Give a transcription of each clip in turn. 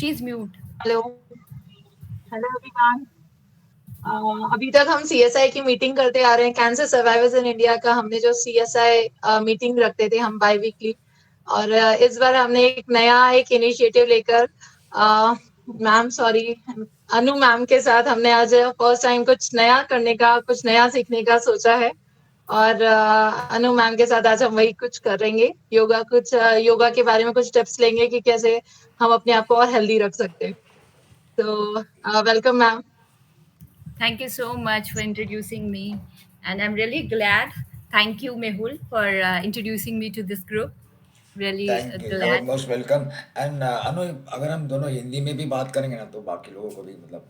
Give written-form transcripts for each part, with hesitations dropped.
she's mute. Hello hello everyone. अभी तक हम सीएसआई की मीटिंग करते आ रहे हैं, कैंसर सर्वाइवर्स इन इंडिया का। हमने जो सीएसआई मीटिंग रखते थे हम बाई वीकली, और इस बार हमने एक इनिशिएटिव लेकर मैम सॉरी अनु मैम के साथ हमने आज फर्स्ट टाइम कुछ नया करने का, कुछ नया सीखने का सोचा है। और अनु मैम के साथ आज हम वही कुछ करेंगे, योगा के बारे में कुछ टिप्स लेंगे कि कैसे हम अपने आप को और हेल्दी रख सकते हैं। तो welcome ma'am. Thank you so much for introducing me, and I'm really glad. Thank you, Mehul, for introducing me to this group. Really thank you, glad. Most welcome. And Anu, अगर हम दोनों हिंदी में भी बात करेंगे ना तो बाकी लोगों को भी मतलब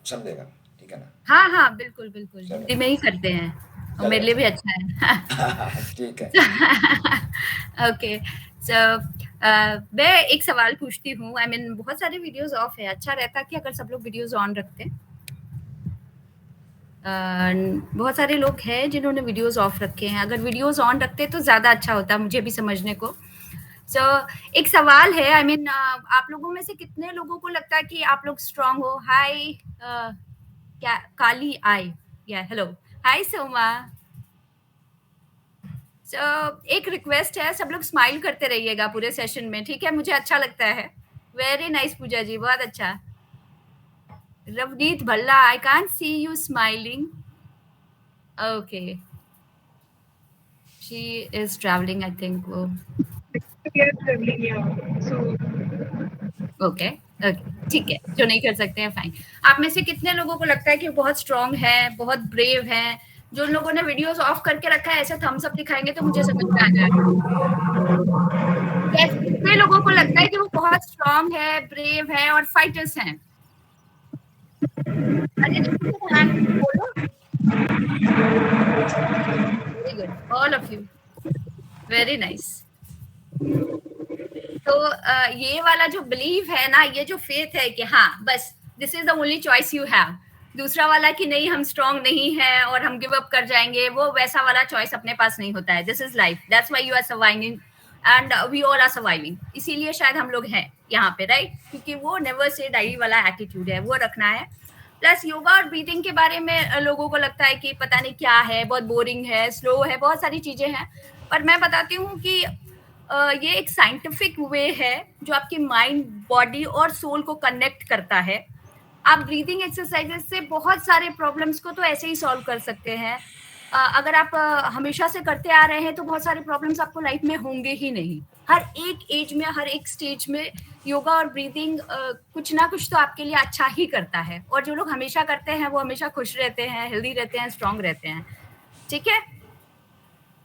समझेगा, ठीक है ना? हाँ हाँ, बिल्कुल बिल्कुल, चलो हिंदी में ही करते हैं और मेरे लिए भी अच्छा है। ठीक है। ओके, सो मैं एक सवाल पूछती हूँ। आई मीन बहुत सारे वीडियोस ऑफ है, अच्छा रहता कि अगर सब लोग वीडियोस ऑन रखते। बहुत सारे लोग हैं जिन्होंने वीडियोस ऑफ रखे हैं, अगर वीडियोस ऑन रखते तो ज़्यादा अच्छा होता मुझे भी समझने को। एक सवाल है, आई मीन आप लोगों में से कितने लोगों को लगता है कि आप लोग स्ट्रांग हो? हाय क्या काली आई या हेलो, हाय सोमा। एक रिक्वेस्ट है, सब लोग स्माइल करते रहिएगा पूरे सेशन में, ठीक है? मुझे अच्छा लगता है। वेरी नाइस पूजा जी, बहुत अच्छा। Ravneet Bhalla, I can't see you smiling. Okay, she is travelling, I think वो। ओके ओके, ठीक है, जो नहीं कर सकते हैं फाइन। आप में से कितने लोगों को लगता है कि बहुत स्ट्रांग है, बहुत ब्रेव है? जो लोगों ने वीडियोस ऑफ करके रखा है ऐसे थम्स अप दिखाएंगे तो मुझे समझ में आ जाएगा। यस, कितने लोगों को लगता है कि वो बहुत स्ट्रांग है, ब्रेव है और फाइटर्स हैं? अरे बोलो। Very good, all of you, very nice. तो ये वाला जो बिलीव है ना, ये जो फेथ है कि हाँ बस this is the only choice you have, दूसरा वाला कि नहीं हम स्ट्रांग नहीं है और हम गिव अप कर जाएंगे, वो वैसा वाला चॉइस अपने पास नहीं होता है। This is life, that's why you are surviving and we all are surviving. इसीलिए शायद हम लोग हैं यहाँ पे, राइट? क्योंकि वो नेवर से डाई वाला एटीट्यूड है, वो रखना है। प्लस योगा और ब्रीथिंग के बारे में लोगों को लगता है कि पता नहीं क्या है, बहुत बोरिंग है, स्लो है, बहुत सारी चीजें हैं। पर मैं बताती हूँ कि ये एक साइंटिफिक वे है जो आपकी माइंड, बॉडी और सोल को कनेक्ट करता है। आप ब्रीदिंग एक्सरसाइजेस से बहुत सारे प्रॉब्लम्स को तो ऐसे ही सॉल्व कर सकते हैं। अगर आप हमेशा से करते आ रहे हैं तो बहुत सारे प्रॉब्लम्स आपको लाइफ में होंगे ही नहीं। हर एक एज में, हर एक स्टेज में योगा और ब्रीदिंग कुछ ना कुछ तो आपके लिए अच्छा ही करता है। और जो लोग हमेशा करते हैं वो हमेशा खुश रहते हैं, हेल्दी रहते हैं, स्ट्रांग रहते हैं, ठीक है?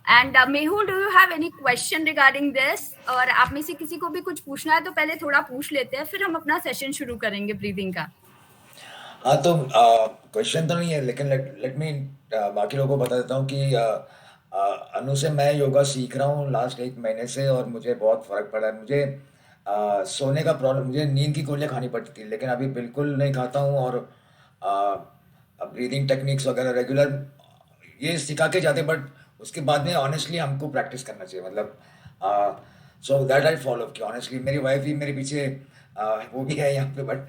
And Mehul, do you have any question regarding this? और आप में से किसी को भी कुछ पूछना है तो पहले थोड़ा पूछ लेते हैं, फिर हम अपना सेशन शुरू करेंगे ब्रीदिंग का। हाँ, तो क्वेश्चन तो नहीं है, लेकिन लेट मी बाकी लोगों को बता देता हूँ कि अनु से मैं योगा सीख रहा हूँ लास्ट 1 महीने से, और मुझे बहुत फ़र्क पड़ा है। मुझे सोने का प्रॉब्लम, मुझे नींद की गोलियाँ खानी पड़ती थी, लेकिन अभी बिल्कुल नहीं खाता हूँ। और ब्रीदिंग टेक्निक्स वगैरह रेगुलर ये सिखा के जाते, बट उसके बाद में ऑनेस्टली हमको प्रैक्टिस करना चाहिए, मतलब सो दैट आई फॉलो कि ऑनेस्टली मेरी वाइफ भी मेरे पीछे वो भी है यहाँ पे, but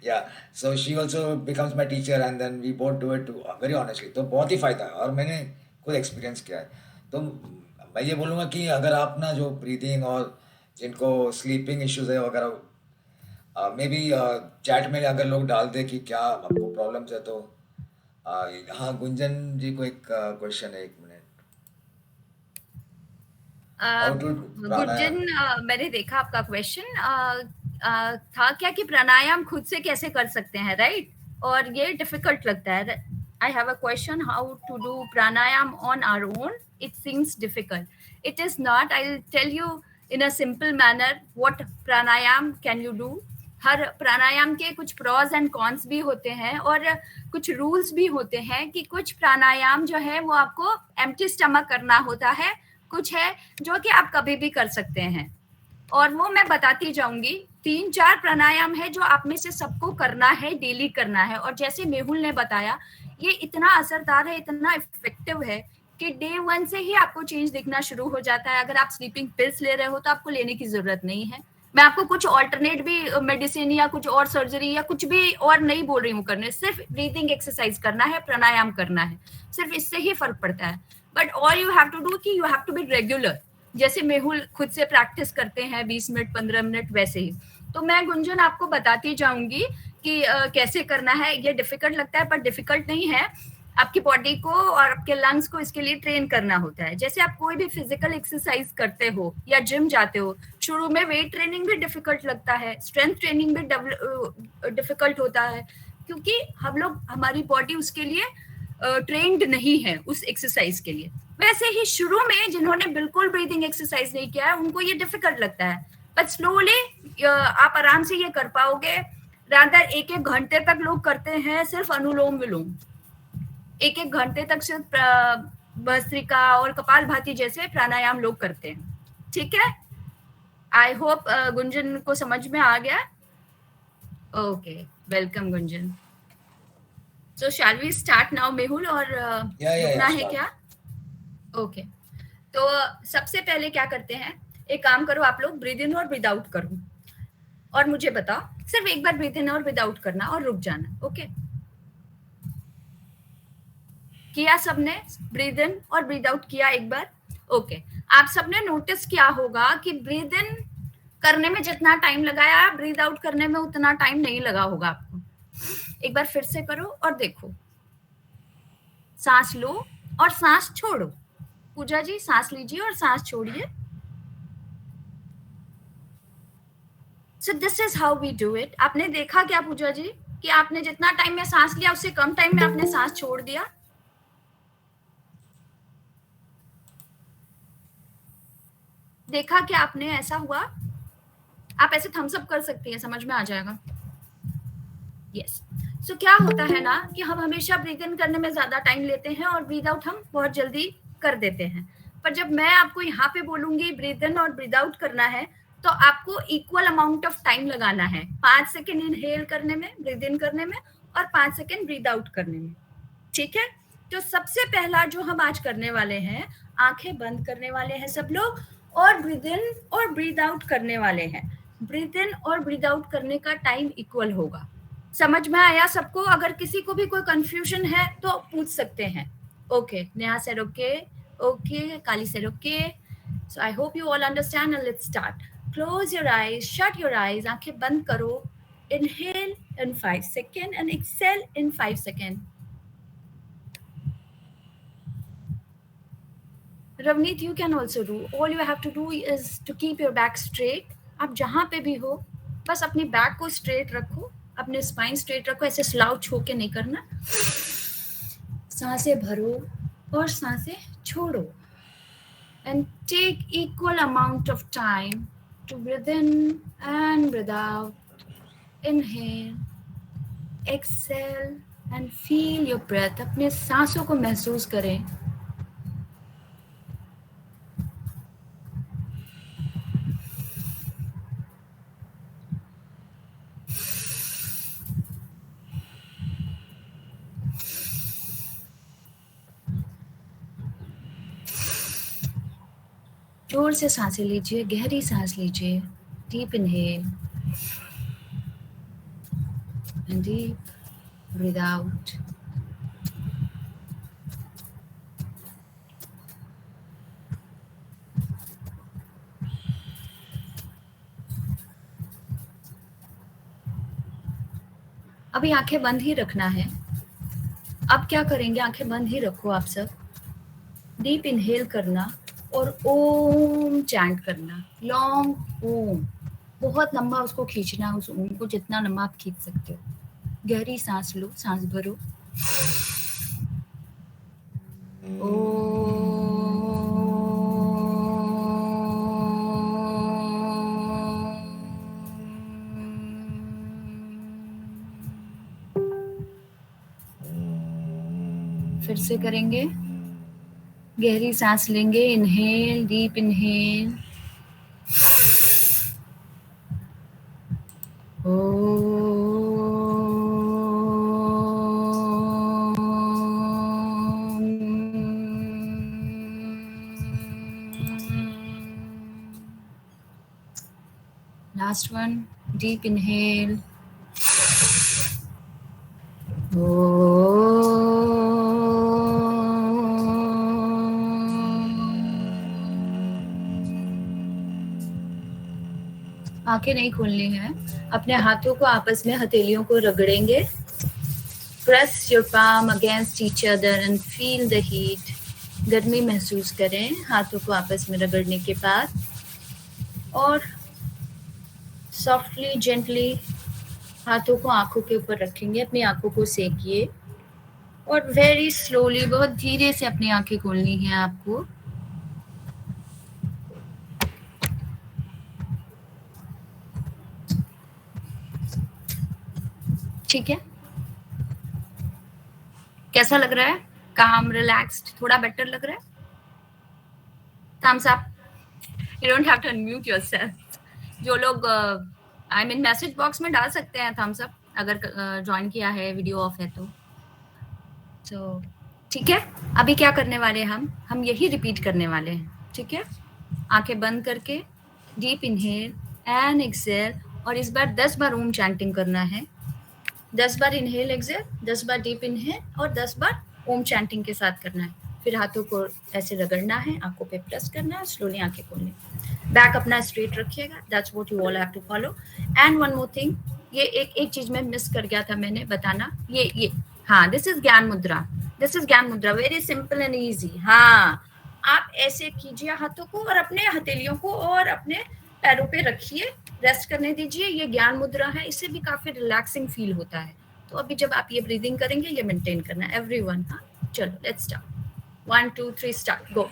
yeah so she also becomes my teacher and then we both do it very honestly. तो बहुत ही फ़ायदा है और मैंने खुद एक्सपीरियंस किया है। तो मैं ये बोलूँगा कि अगर आप ना जो ब्रीदिंग और जिनको स्लीपिंग इश्यूज है वगैरह, मे बी चैट में अगर लोग डाल दे कि क्या आपको प्रॉब्लम्स है, तो हाँ, गुंजन जी को एक क्वेश्चन है, 1 मिनट। हाउ टू गुर्जन, प्राणायाम? मैंने देखा आपका क्वेश्चन था क्या कि प्राणायाम खुद से कैसे कर सकते हैं, राइट? और ये डिफिकल्ट लगता है। I have a question, how to do pranayama on our own? It seems difficult. It is not, I will tell you in a simple manner what pranayama can you do. हर प्राणायाम के कुछ प्रॉज एंड कॉन्स भी होते हैं और कुछ rules भी होते हैं कि कुछ प्राणायाम जो है वो आपको एम्प्टी स्टमक करना होता है, कुछ है जो कि आप कभी भी कर सकते हैं, और वो मैं बताती जाऊंगी। 3-4 प्राणायाम है जो आप में से सबको करना है, डेली करना है। और जैसे मेहुल ने बताया, ये इतना असरदार है, इतना इफेक्टिव है कि डे 1 से ही आपको चेंज दिखना शुरू हो जाता है। अगर आप स्लीपिंग पिल्स ले रहे हो तो आपको लेने की जरूरत नहीं है, मैं आपको कुछ ऑल्टरनेट भी मेडिसिन या कुछ और सर्जरी या कुछ भी और नहीं बोल रही हूँ करने, सिर्फ ब्रीदिंग एक्सरसाइज करना है, प्राणायाम करना है, सिर्फ इससे ही फर्क पड़ता है। But all you have to do कि you have to be regular, जैसे मेहुल खुद से प्रैक्टिस करते हैं 20 मिनट 15 मिनट वैसे ही। तो मैं गुंजन आपको बताती जाऊंगी कि कैसे करना है। ये डिफिकल्ट लगता है पर डिफिकल्ट नहीं है, आपकी बॉडी को और आपके लंग्स को इसके लिए ट्रेन करना होता है। जैसे आप कोई भी फिजिकल एक्सरसाइज करते हो या जिम जाते हो, शुरू में वेट ट्रेनिंग भी डिफिकल्ट लगता है, स्ट्रेंथ ट्रेनिंग भी डिफिकल्ट होता है, क्योंकि हम लोग, हमारी बॉडी उसके लिए ट्रेंड नहीं है उस एक्सरसाइज के लिए। वैसे ही शुरू में जिन्होंने बिल्कुल ब्रीदिंग एक्सरसाइज नहीं किया है उनको ये डिफिकल्ट लगता है, बट स्लोली आप आराम से ये कर पाओगे। रादर 1-1 घंटे तक लोग करते हैं सिर्फ अनुलोम विलोम, 1-1 घंटे तक सिर्फ भस्त्रिका और कपालभाति जैसे प्राणायाम लोग करते हैं। ठीक है, आई होप गुंजन को समझ में आ गया। Okay, welcome Gunjan. So shall we start now Mehul, और रुकना है start. क्या? ओके, तो सबसे पहले क्या करते हैं, एक काम करो आप लोग, ब्रीद इन और ब्रीद आउट करो और मुझे बताओ, सिर्फ एक बार ब्रीद इन और ब्रीद आउट करना और रुक जाना। ओके, किया सबने? ब्रीद इन और ब्रीद आउट किया एक बार? ओके, आप सबने नोटिस किया होगा कि ब्रीद इन करने में जितना टाइम लगाया, ब्रीद आउट करने में उतना टाइम नहीं लगा होगा आपको। एक बार फिर से करो और देखो, सांस लो और सांस छोड़ो। पूजा जी, सांस लीजिए और सांस छोड़िए। So this is how we do it. आपने देखा क्या पूजा जी कि आपने जितना टाइम में सांस लिया उससे कम टाइम में आपने सांस छोड़ दिया? देखा क्या आपने? ऐसा हुआ? आप ऐसे थम्स अप कर सकती हैं, समझ में आ जाएगा। यस। सो क्या होता है ना कि हम हमेशा ब्रीथ इन करने में ज्यादा टाइम लेते हैं और ब्रीथ आउट हम बहुत जल्दी कर देते हैं, पर जब मैं आपको यहाँ पे बोलूंगी ब्रीथ इन और ब्रीथ आउट करना है तो आपको इक्वल अमाउंट ऑफ टाइम लगाना है। 5 सेकेंड इनहेल करने में, ब्रीथ इन करने में, और 5 सेकेंड ब्रीथ आउट करने में। ठीक है, तो सबसे पहला जो हम आज करने वाले हैं, आंखें बंद करने वाले हैं सब लोग और ब्रीथ इन और ब्रीथ आउट करने वाले हैं। ब्रीथ इन और ब्रीथ आउट करने का टाइम इक्वल होगा। समझ में आया सबको? अगर किसी को भी कोई कंफ्यूजन है तो पूछ सकते हैं। Okay, Neha sir okay, okay, Kali sir okay. So I hope you all understand and let's start. Close your eyes, shut your eyes, आंखें बंद करो। Inhale in 5 second and exhale in 5 second. Ravneet, you can also do. All you have to do is to keep your back straight. आप जहाँ पे भी हो बस अपनी बैक को स्ट्रेट रखो, अपने स्पाइन स्ट्रेट रखो, ऐसे स्लाउच होके नहीं करना। सांसें भरो और सांसें छोड़ो। And take equal amount of time to breathe in and breathe out. Inhale, exhale and feel your breath. अपने सांसों को महसूस करें। जोर से सांसें लीजिए, गहरी सांस लीजिए। Deep inhale and deep breath out. अभी आंखें बंद ही रखना है। अब क्या करेंगे, आंखें बंद ही रखो आप सब। डीप इनहेल करना और ओम चैंट करना, लॉन्ग ओम, बहुत लंबा उसको खींचना, उस ओम को जितना लंबा आप खींच सकते हो। गहरी सांस लो, सांस भरो। फिर से करेंगे। गहरी सांस लेंगे, inhale, deep inhale, Last one, deep inhale. आंखें नहीं खोलनी है, अपने हाथों को आपस में हथेलियों को रगड़ेंगे. Press your palm against each other and feel the heat. गर्मी महसूस करें हाथों को आपस में रगड़ने के बाद. और सॉफ्टली जेंटली हाथों को आंखों के ऊपर रखेंगे, अपनी आंखों को सेकिए. और वेरी स्लोली, बहुत धीरे से अपनी आंखें खोलनी है आपको. ठीक है, कैसा लग रहा है? काम, रिलैक्स्ड, थोड़ा बेटर लग रहा है? Thumbs up. You don't have to unmute yourself. जो लोग आई मीन मैसेज बॉक्स में डाल सकते हैं थम्स अप, अगर ज्वाइन किया है, वीडियो ऑफ है तो. ठीक है, अभी क्या करने वाले हैं हम यही रिपीट करने वाले हैं. ठीक है, आंखें बंद करके डीप इनहेल एंड एक्सहेल. और इस बार 10 बार ओम चैंटिंग करना है. 10 बार इनहेल एक्सहेल, 10 बार डीप इनहेल और 10 बार ओम चैंटिंग के साथ करना है. फिर हाथों को ऐसे रगड़ना है, आंखों पे प्रेस करना है, स्लोली आंखें खोलनी. बैक अपना स्ट्रेट रखिएगा. That's what you all have to follow. And one more thing, ये एक चीज मैं मिस कर गया था मैंने बताना. ये हाँ, दिस इज ज्ञान मुद्रा. दिस इज ज्ञान मुद्रा, वेरी सिंपल एंड इजी. हाँ, आप ऐसे कीजिए हाथों को और अपने हथेलियों को और अपने पैरों पे रखिए, रेस्ट करने दीजिए. ये ज्ञान मुद्रा है, इससे भी काफी रिलैक्सिंग फील होता है. तो अभी जब आप ये ब्रीदिंग करेंगे, ये मेंटेन करना है एवरीवन. हाँ, चलो लेट्स स्टार्ट. 1 2 3 स्टार्ट, गो.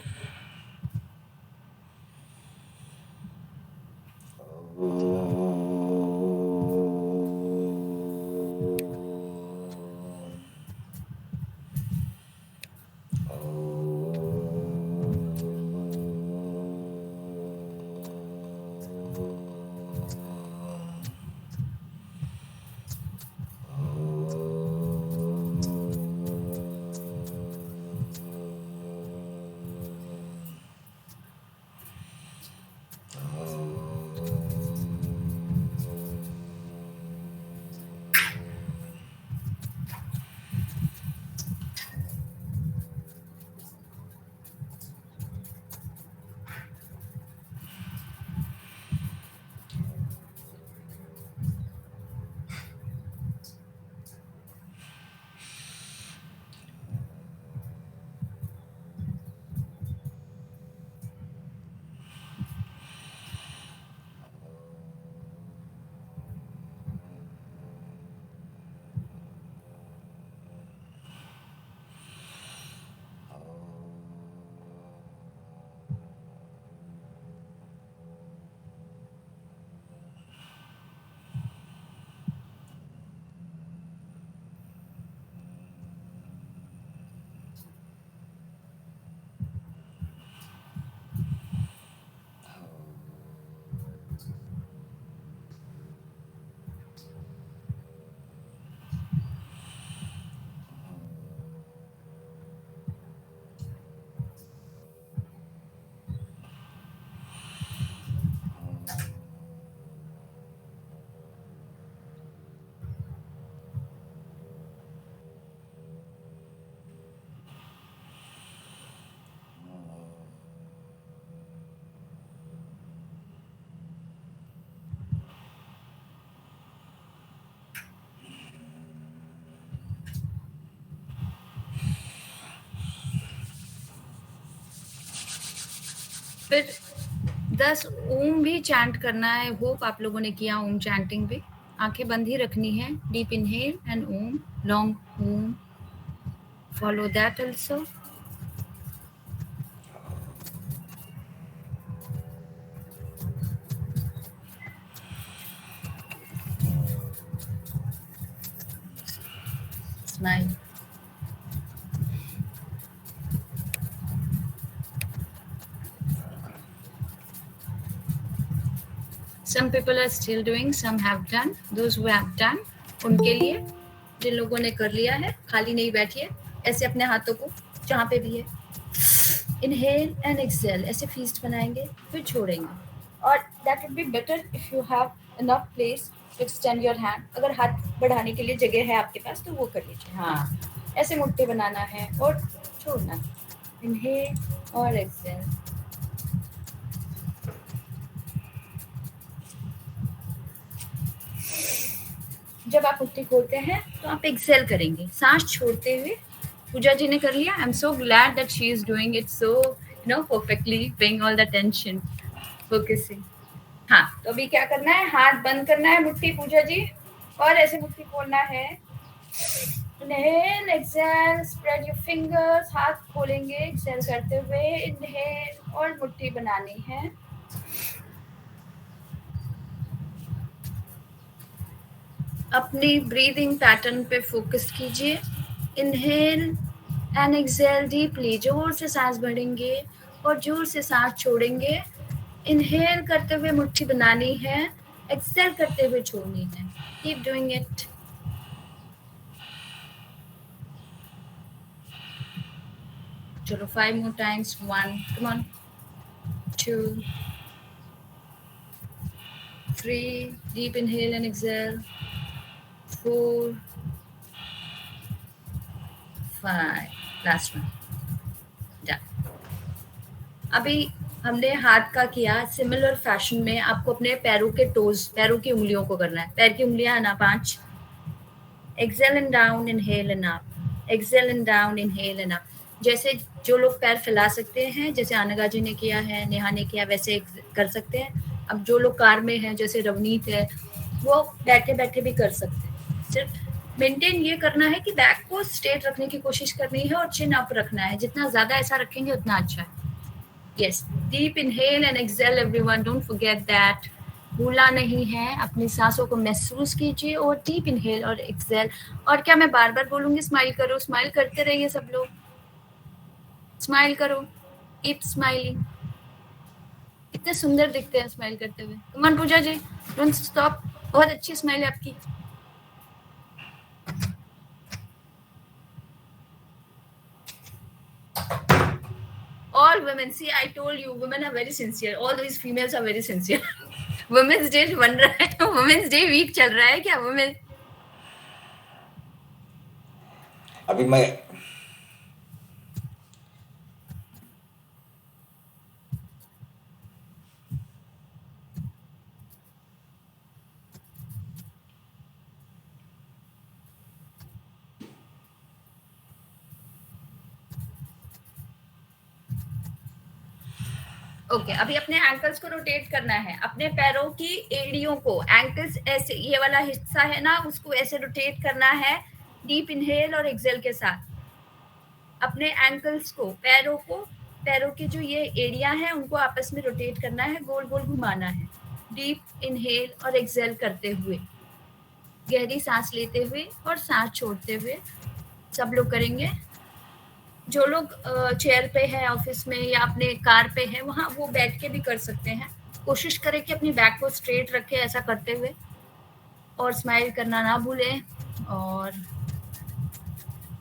फिर 10 ओम भी चैंट करना है. होप आप लोगों ने किया ओम चैंटिंग भी. आंखें बंद ही रखनी है. Deep inhale and Om, long Om. Follow that also. Smile. Some people are still doing, some have done. Those who have done, उनके लिए. जिन लोगों ने कर लिया है, खाली नहीं बैठिए, ऐसे अपने हाथों को जहाँ पे भी है, इनहेल एंड एक्सहेल ऐसे फीस्ट बनाएंगे, फिर छोड़ेंगे. और that would be better if you have enough place to extend your hand. अगर हाथ बढ़ाने के लिए जगह है आपके पास तो वो कर लीजिए. हाँ, ऐसे मुट्ठी बनाना है और छोड़ना. Inhale और exhale. जब आप मुट्ठी खोलते हैं तो आप एक्सेल करेंगे सांस छोड़ते हुए. पूजा जी ने कर लिया. I am so glad that she is doing it so perfectly, paying all the tension, focusing. हाँ, तो अभी क्या करना है, हाथ बंद करना है मुट्ठी पूजा जी, और ऐसे मुट्ठी खोलना है. Inhale exhale, spread your fingers. हाथ खोलेंगे एक्सेल करते हुए. इनहेल और मुट्ठी बनानी है. अपनी ब्रीदिंग पैटर्न पे फोकस कीजिए. Inhale and exhale deeply. जोर से सांस भरेंगे और जोर से सांस छोड़ेंगे. इनहेल करते हुए मुट्ठी बनानी है, एक्सेल करते हुए छोड़नी है. Keep doing it. चलो 5 more times. 1, come on. 2, 3, deep inhale and exhale. 4, 5, last one. Done. अभी हमने हाथ का किया. सिमिलर फैशन में आपको अपने पैरों के टोज, पैरों की उंगलियों को करना है. पैर की उंगलियां ना 5. Exhale and down, inhale and up. Exhale and down, inhale and up. जैसे जो लोग पैर फैला सकते हैं, जैसे अनगा जी ने किया है, नेहा ने किया, वैसे कर सकते हैं. अब जो लोग कार में हैं, जैसे रवनीत है, वो बैठे बैठे भी कर सकते हैं. सिर्फ मेंटेन ये करना है कि बैक को स्ट्रेट रखने की कोशिश करनी है और चिन अप रखना है. जितना ज्यादा ऐसा रखेंगे उतना अच्छा है. Yes, deep inhale and exhale everyone. Don't forget that. भूलना नहीं है. अपनी सांसों को महसूस कीजिए और deep inhale और exhale. और क्या मैं बार बार बोलूंगी स्माइल करो, स्माइल करते रहिए सब लोग. स्माइल करो, keep smiling. कितने सुंदर दिखते हैं स्माइल करते हुए. Come on Puja ji, don't stop. बहुत अच्छी स्माइल है आपकी. All women, see, I told you, women are very sincere. All these females are very sincere. Women's Day बन रहा है, Women's Day week चल रहा है क्या? Women अभी मैं ओके. अभी अपने एंकल्स को रोटेट करना है. अपने पैरों की एड़ियों को, एंकल्स ऐसे, ये वाला हिस्सा है ना, उसको ऐसे रोटेट करना है. डीप इनहेल और एक्सेल के साथ अपने एंकल्स को, पैरों की जो ये एरिया है उनको आपस में रोटेट करना है, गोल गोल घुमाना है. डीप इनहेल और एक्सेल करते हुए, गहरी सांस लेते हुए और सांस छोड़ते हुए सब लोग करेंगे. जो लोग चेयर पे है ऑफिस में या अपने कार पे है, वहाँ वो बैठ के भी कर सकते हैं. कोशिश करें कि अपनी बैक को स्ट्रेट रखें ऐसा करते हुए, और स्माइल करना ना भूलें और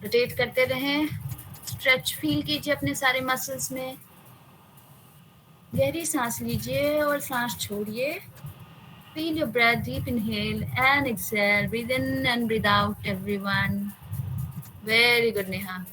रोटेट करते रहें. स्ट्रेच फील कीजिए अपने सारे मसल्स में. गहरी सांस लीजिए और सांस छोड़िए. Feel your breath. Deep inhale and exhale. Breathe in and breathe out everyone. Very good Neha.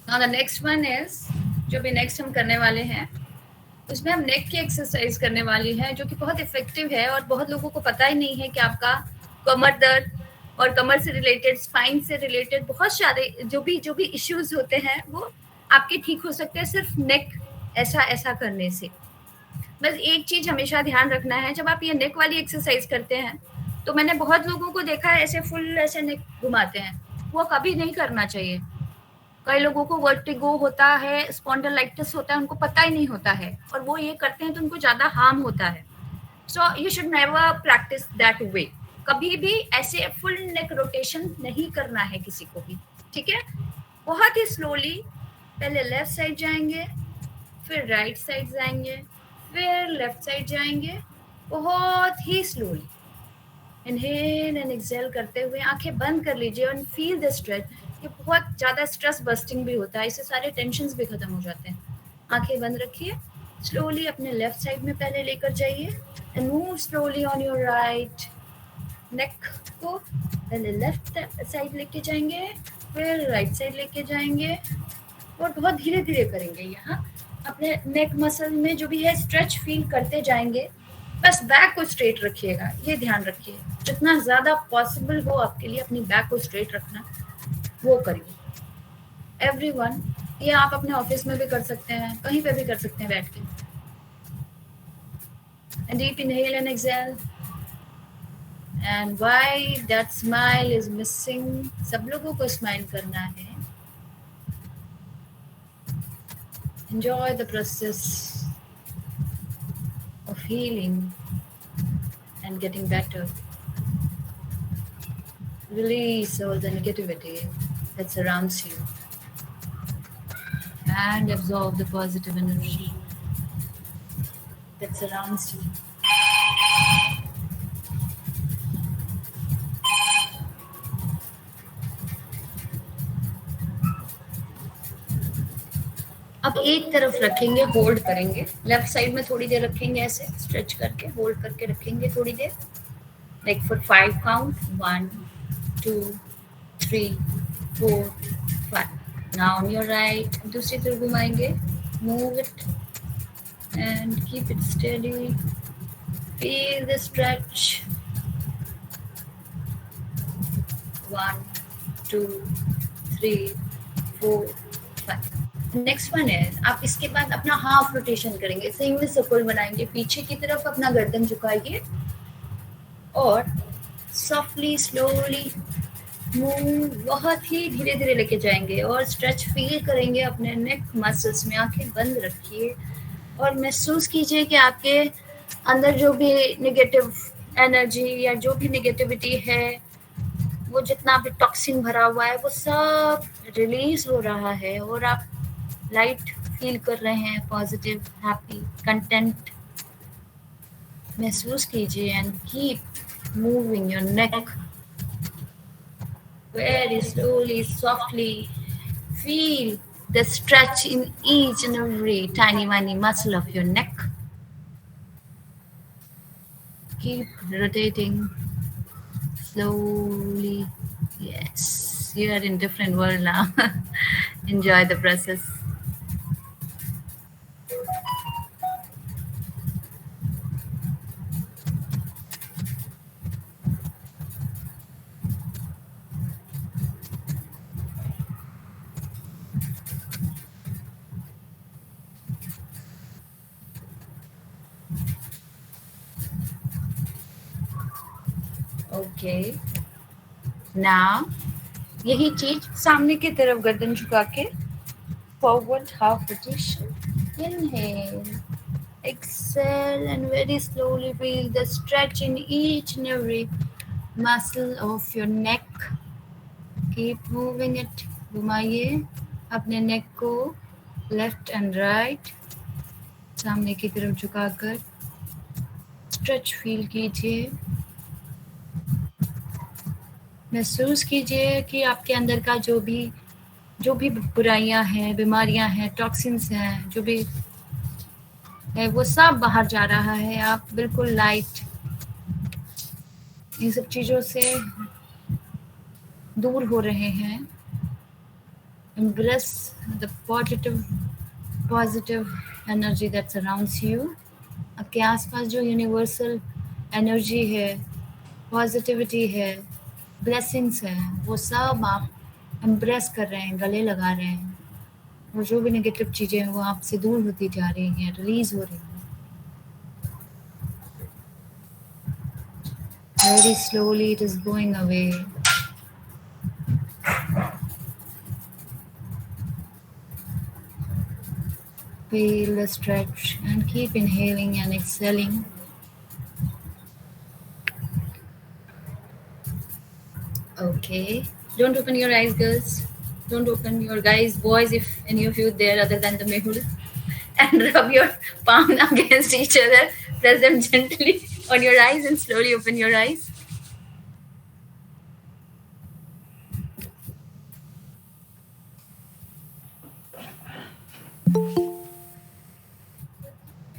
Now the next one is, जो भी नेक्स्ट हम करने वाले हैं उसमें हम नेक की एक्सरसाइज करने वाली है, जो कि बहुत इफेक्टिव है और बहुत लोगों को पता ही नहीं है कि आपका कमर दर्द और कमर से रिलेटेड, स्पाइन से रिलेटेड बहुत सारे जो भी इश्यूज होते हैं वो आपके ठीक हो सकते हैं सिर्फ नेक ऐसा करने से. बस एक चीज हमेशा ध्यान रखना है, जब आप ये नेक वाली एक्सरसाइज करते हैं तो मैंने बहुत लोगों को देखा है ऐसे फुल ऐसे नेक घुमाते हैं. वो कभी नहीं करना चाहिए. कई लोगों को वर्टिगो होता है, स्पॉन्डिलाइटिस होता है, उनको पता ही नहीं होता है और वो ये करते हैं तो उनको ज्यादा हार्म होता है. So you should never practice that way. कभी भी ऐसे फुल नेक रोटेशन नहीं करना है किसी को भी. ठीक है, बहुत ही स्लोली पहले लेफ्ट साइड जाएंगे, फिर राइट साइड जाएंगे, फिर लेफ्ट साइड जाएंगे, बहुत ही स्लोली. इनहेल एंड एक्सहेल करते हुए आंखें बंद कर लीजिए और फील द स्ट्रेच. ये बहुत ज्यादा स्ट्रेस बस्टिंग भी होता है, इससे सारे टेंशन्स भी खत्म हो जाते हैं. आंखें बंद रखिए, स्लोली अपने लेफ्ट साइड में पहले लेकर जाइए and move slowly on your right नेक को. पहले लेफ्ट साइड लेके जाएंगे, फिर राइट साइड लेके जाएंगे और बहुत धीरे धीरे करेंगे. यहाँ अपने नेक मसल में जो भी है स्ट्रेच फील करते जाएंगे. बस बैक को स्ट्रेट रखिएगा, ये ध्यान रखिए. जितना ज्यादा पॉसिबल हो आपके लिए अपनी बैक को स्ट्रेट रखना, वो करिए. एवरीवन, ये आप अपने ऑफिस में भी कर सकते हैं, कहीं पे भी कर सकते हैं बैठ के. Deep inhale and exhale. And why that smile is missing. सब लोगों को स्माइल करना है. Enjoy the process of healing and getting better. Release all the negativity that surrounds you and absorb the positive energy that surrounds you. अब एक तरफ रखेंगे, hold करेंगे. लेफ्ट साइड में थोड़ी देर रखेंगे, ऐसे स्ट्रेच करके होल्ड करके रखेंगे थोड़ी देर, like for 5 count. 1 2 3 4 5. Now on your right, दूसरी तरफ घुमाएंगे. Move it and keep it steady. Feel the stretch. 1 2 3 4 5. Next one है, आप इसके बाद अपना हाफ रोटेशन करेंगे. सेमी सर्कल बनाएंगे, पीछे की तरफ अपना गर्दन झुकाइए और सॉफ्टली स्लोली मूव, बहुत ही धीरे धीरे लेके जाएंगे और स्ट्रेच फील करेंगे अपने नेक मसल्स में. आंखें बंद रखिए और महसूस कीजिए कि आपके अंदर जो भी नेगेटिव एनर्जी या जो भी नेगेटिविटी है, वो जितना भी टॉक्सिन भरा हुआ है, वो सब रिलीज हो रहा है और आप लाइट फील कर रहे हैं, पॉजिटिव, हैप्पी, कंटेंट महसूस कीजिए. And keep moving your neck very slowly, softly. Feel the stretch in each and every tiny muscle of your neck. Keep rotating slowly. Yes, you are in different world now. Enjoy the process. Okay, now यही चीज सामने की तरफ गर्दन झुका के forward half rotation. Inhale, exhale and very slowly feel the stretch in each and every muscle of your neck. Keep moving it. घुमाइए अपने नेक को लेफ्ट एंड राइट, सामने की तरफ झुकाकर स्ट्रेच फील कीजिए. महसूस कीजिए कि आपके अंदर का जो भी बुराइयां हैं, बीमारियां हैं, टॉक्सिन्स हैं, जो भी है वो सब बाहर जा रहा है. आप बिल्कुल लाइट इन सब चीज़ों से दूर हो रहे हैं. Embrace the positive energy that surrounds you. आपके आसपास जो यूनिवर्सल एनर्जी है, पॉजिटिविटी है, ब्लेसिंग्स हैं, वो सब आप एम्ब्रेस कर रहे हैं, गले लगा रहे हैं. और जो भी नेगेटिव चीज़ें हैं वो आपसे दूर होती जा रही हैं, रिलीज हो रही हैं. Very slowly it is going away. Feel the stretch and keep inhaling and exhaling. Okay. Don't open your eyes, girls. Don't open your guys, boys, if any of you there other than the Mehul. And rub your palm against each other. Press them gently on your eyes and slowly open your eyes.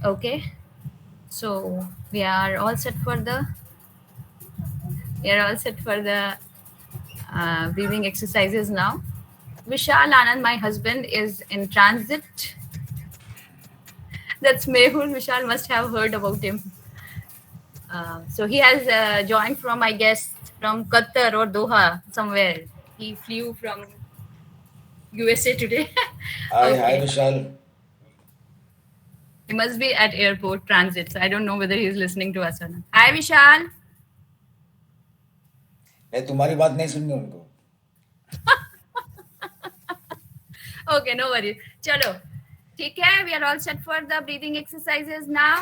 Okay. So we are all set for the breathing exercises now. Vishal Anand, my husband, is in transit. That's Mehul. Vishal must have heard about him. So he has joined from, I guess, from Qatar or Doha, somewhere. He flew from USA today. Hi, Okay. Vishal. He must be at airport transit. So I don't know whether he's listening to us or not. Hi, Vishal. मैं तुम्हारी बात नहीं सुननी उनको. Okay, no worries. चलो, ठीक है. We are all set for the breathing exercises now.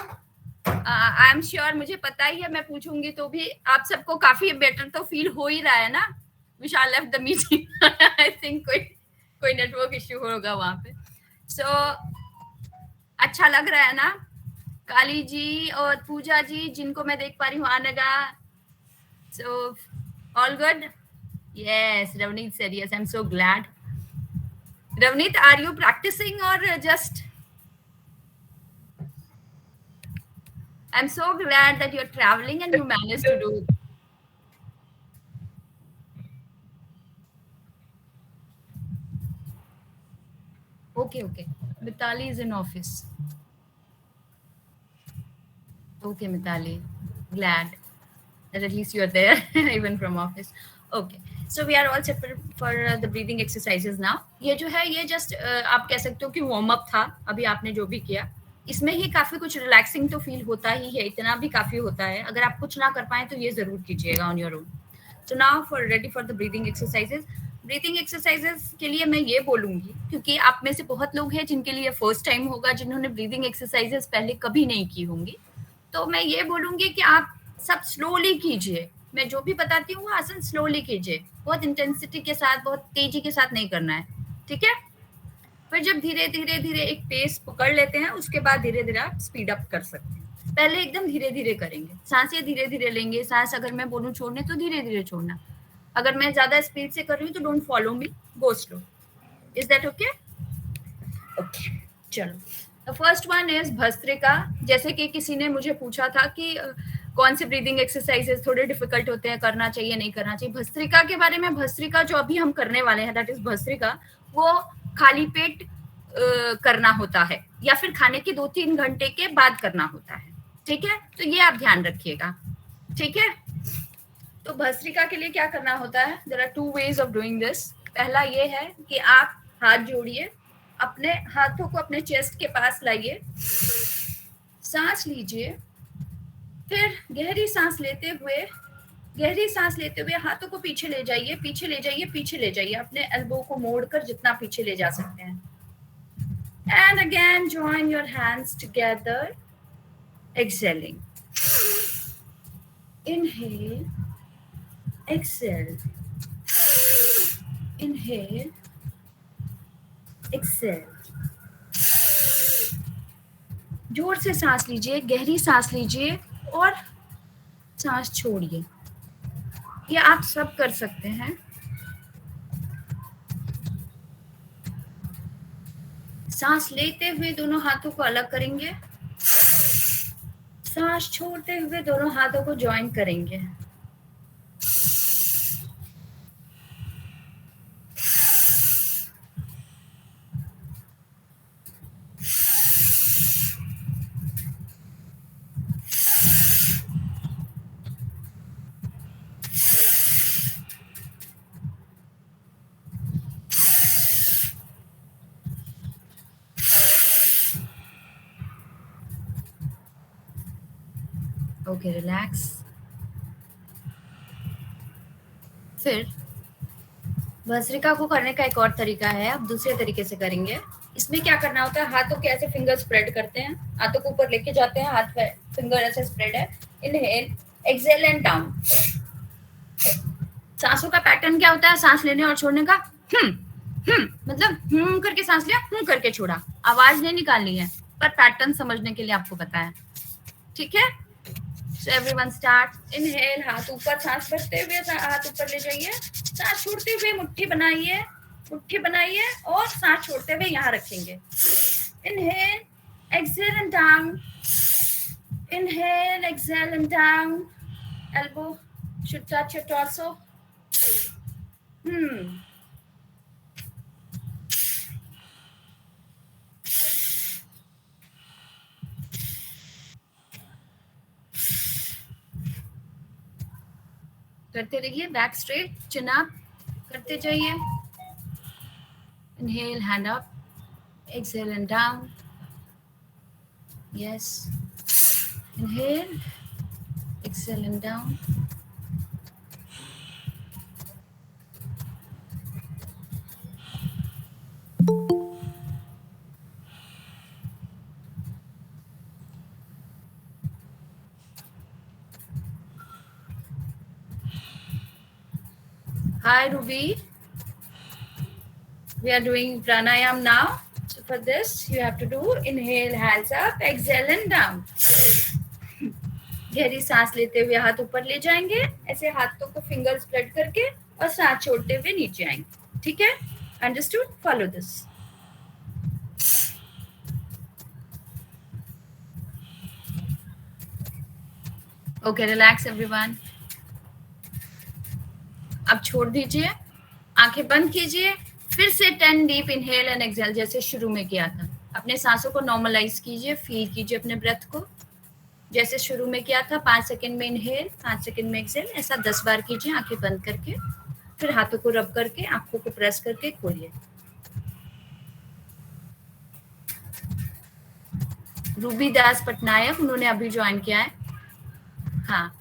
I am sure, मुझे पता ही है, मैं पूछूंगी तो भी आप सबको काफी बेटर तो फील हो ही रहा है ना. Vishal left the meeting. I think कोई नेटवर्क इश्यू होगा वहां पे. सो अच्छा लग रहा है ना. काली जी और पूजा जी, जिनको मैं देख पा रही हूँ, आनगा. So all good. Yes, Ravneet said yes. I'm so glad. Ravneet, are you practicing or just? I'm so glad that you're traveling and you managed to do it. Okay. Mitali is in office. Okay, Mitali. Glad that at least you're there, even from office. Okay. So we are all set for the breathing exercises now. ये जो है, ये just आप कह सकते हो कि warm up था. अभी आपने जो भी किया, इसमें ही काफी कुछ रिलैक्सिंग तो फील होता ही है. इतना भी काफी होता है. अगर आप कुछ ना कर पाए तो ये जरूर कीजिएगा on your own. So now ready for the breathing exercises. Breathing exercises के लिए मैं ये बोलूंगी, क्योंकि आप में से बहुत लोग हैं जिनके लिए फर्स्ट टाइम होगा, जिन्होंने ब्रीथिंग एक्सरसाइजेस पहले कभी नहीं की होंगी. तो मैं ये बोलूंगी कि आप सब स्लोली कीजिए. मैं जो भी बताती हूँ वो आसन स्लोली कीजिए. बहुत इंटेंसिटी के साथ, बहुत तेजी के साथ नहीं करना है. ठीक है. फिर जब धीरे धीरे एक पेस पकड़ लेते हैं, उसके बाद धीरे धीरे आप स्पीड अप कर सकते हैं. पहले एकदम धीरे धीरे करेंगे. सांसें धीरे धीरे लेंगे. सांस अगर मैं बोलूँ छोड़ने तो धीरे धीरे छोड़ना. अगर मैं ज्यादा स्पीड से कर रही हूँ तो don't follow me, go slow. Is that okay? Okay, चलो. First one is bhastrika. जैसे कि किसी ने मुझे पूछा था कि कौन से ब्रीदिंग एक्सरसाइजेस थोड़े डिफिकल्ट होते हैं, करना चाहिए नहीं करना चाहिए. भस्त्रिका के बारे में, भस्त्रिका जो अभी हम करने वाले हैं, दैट इज भस्त्रिका, वो खाली पेट करना होता है या फिर खाने के 2-3 घंटे के बाद करना होता है. ठीक है. तो ये आप ध्यान रखिएगा. ठीक है. तो भस्त्रिका के लिए क्या करना होता है? There are 2 ways of doing this. पहला ये है कि आप हाथ जोड़िए, अपने हाथों को अपने चेस्ट के पास लाइए, सांस लीजिए, फिर गहरी सांस लेते हुए हाथों को पीछे ले जाइए, अपने एल्बो को मोड़कर जितना पीछे ले जा सकते हैं. And again join your hands together, excelling. Inhale, exhale, inhale, exhale. जोर से सांस लीजिए, गहरी सांस लीजिए और सांस छोड़िए. ये आप सब कर सकते हैं. सांस लेते हुए दोनों हाथों को अलग करेंगे, सांस छोड़ते हुए दोनों हाथों को ज्वाइन करेंगे. Okay, relax. फिर भस्त्रिका को करने का एक और तरीका है, आप दूसरे तरीके से करेंगे। इसमें क्या करना होता है, हाथों के ऐसे फिंगर स्प्रेड करते हैं, हाथों को ऊपर लेके जाते हैं, हाथ फिंगर ऐसे स्प्रेड है, इनहेल, एक्सहेल एंड डाउन। सांसों का पैटर्न क्या होता है, सांस लेने और छोड़ने का, मतलब करके सांस लिया, करके छोड़ा, आवाज नहीं निकालनी है, पर पैटर्न समझने के लिए आपको पता है, ठीक है। So everyone start, inhale, हाथ ऊपर, सांस भरते हुए हाथ ऊपर ले जाइए, सांस छोड़ते हुए मुट्ठी बनाइए और सांस छोड़ते हुए यहाँ रखेंगे। Inhale, exhale and down. Inhale, exhale and down. Elbow should touch your torso. करते रहिए, बैक स्ट्रेट, चिन अप करते जाइए। Inhale, hand up. Exhale and down. Yes. Inhale. Exhale and down. Hi, Ruby. We are doing pranayam now. So for this, you have to do inhale, hands up, exhale and down. गहरी सांस लेते हुए हाथ ऊपर ले जाएंगे, ऐसे हाथों को फिंगर स्प्रेड करके और सांस छोड़ते हुए नीचे आएंगे, ठीक है। Understood? Follow this. Okay, relax everyone. अब छोड़ दीजिए, आंखें बंद कीजिए, फिर से 10 डीप इनहेल एंड एक्सहेल जैसे शुरू में किया था। अपने सांसों को नॉर्मलाइज कीजिए, फील कीजिए अपने ब्रेथ को जैसे शुरू में किया था। 5 सेकंड में इनहेल, 5 सेकंड में एक्सहेल, ऐसा 10 बार कीजिए आंखें बंद करके। फिर हाथों को रब करके, आंखों को प्रेस करके खोलिए। रूबी दास पटनायक, उन्होंने अभी ज्वाइन किया है। हाँ,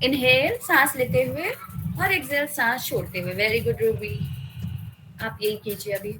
इनहेल सांस लेते हुए और एक्सहेल सांस छोड़ते हुए। वेरी गुड रूबी, आप यही कीजिए अभी।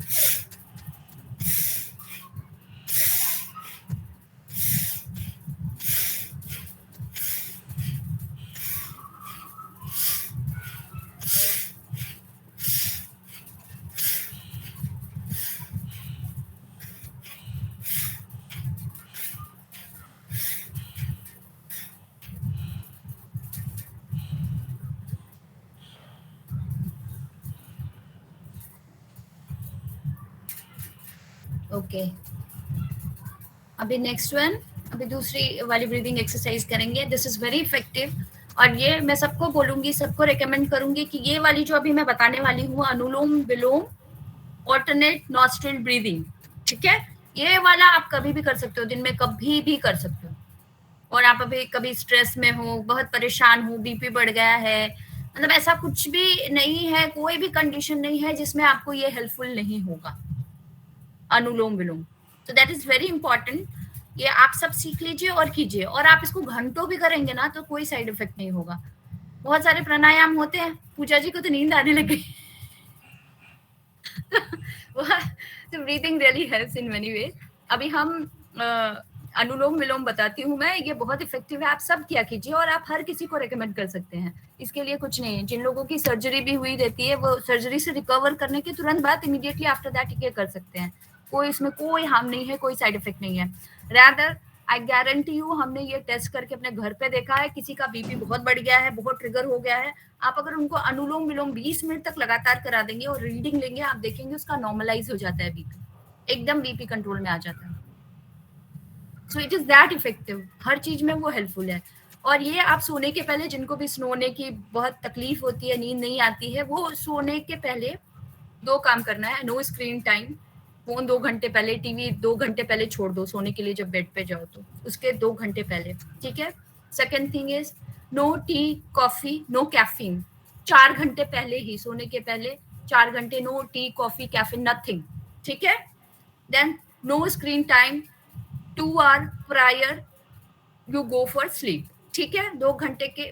ओके, अभी नेक्स्ट वन, अभी दूसरी वाली ब्रीदिंग एक्सरसाइज करेंगे। दिस इज वेरी इफेक्टिव और ये मैं सबको बोलूंगी, सबको रेकमेंड करूंगी कि ये वाली जो अभी मैं बताने वाली हूँ, अनुलोम विलोम ऑल्टरनेट नॉस्ट्रिल ब्रीदिंग, ठीक है। ये वाला आप कभी भी कर सकते हो, दिन में कभी भी कर सकते हो। और आप अभी कभी स्ट्रेस में हो, बहुत परेशान हो, बीपी बढ़ गया है, मतलब ऐसा कुछ भी नहीं है, कोई भी कंडीशन नहीं है जिसमें आपको ये हेल्पफुल नहीं होगा अनुलोम विलोम। तो दैट इज वेरी इंपॉर्टेंट, ये आप सब सीख लीजिए और कीजिए। और आप इसको घंटों भी करेंगे ना तो कोई साइड इफेक्ट नहीं होगा। बहुत सारे प्राणायाम होते हैं, पूजा जी को तो नींद आने लग गई। तो breathing really helps in many ways. अभी हम अनुलोम विलोम बताती हूँ मैं, ये बहुत इफेक्टिव है, आप सब किया कीजिए और आप हर किसी को रेकमेंड कर सकते हैं। इसके लिए कुछ नहीं है, जिन लोगों की सर्जरी भी हुई रहती है, वो सर्जरी से रिकवर करने के तुरंत बाद इमीडिएटली आफ्टर दैट ये कर सकते हैं। कोई इसमें कोई हार्म नहीं है, कोई साइड इफेक्ट नहीं है। रैदर आई गारंटी यू, हमने ये टेस्ट करके अपने घर पे देखा है, किसी का बीपी बहुत बढ़ गया है, बहुत ट्रिगर हो गया है, आप अगर उनको अनुलोम विलोम 20 मिनट तक लगातार करा देंगे और रीडिंग लेंगे, आप देखेंगे उसका नॉर्मलाइज हो जाता है बीपी, एकदम बीपी कंट्रोल में आ जाता है। So it is that effective, हर चीज में वो हेल्पफुल है। और ये आप सोने के पहले, जिनको भी सोने की बहुत तकलीफ होती है, नींद नहीं आती है, वो सोने के पहले 2 काम करना है। नो स्क्रीन टाइम, फोन 2 घंटे पहले, टीवी 2 घंटे पहले छोड़ दो सोने के लिए, जब बेड पे जाओ तो उसके 2 घंटे पहले, ठीक है। Second thing is no tea coffee, no caffeine, 4 घंटे पहले ही, सोने के पहले 4 घंटे no tea coffee caffeine, nothing, ठीक है। Then no screen time 2 hour prior you go for sleep, ठीक है। 2 घंटे के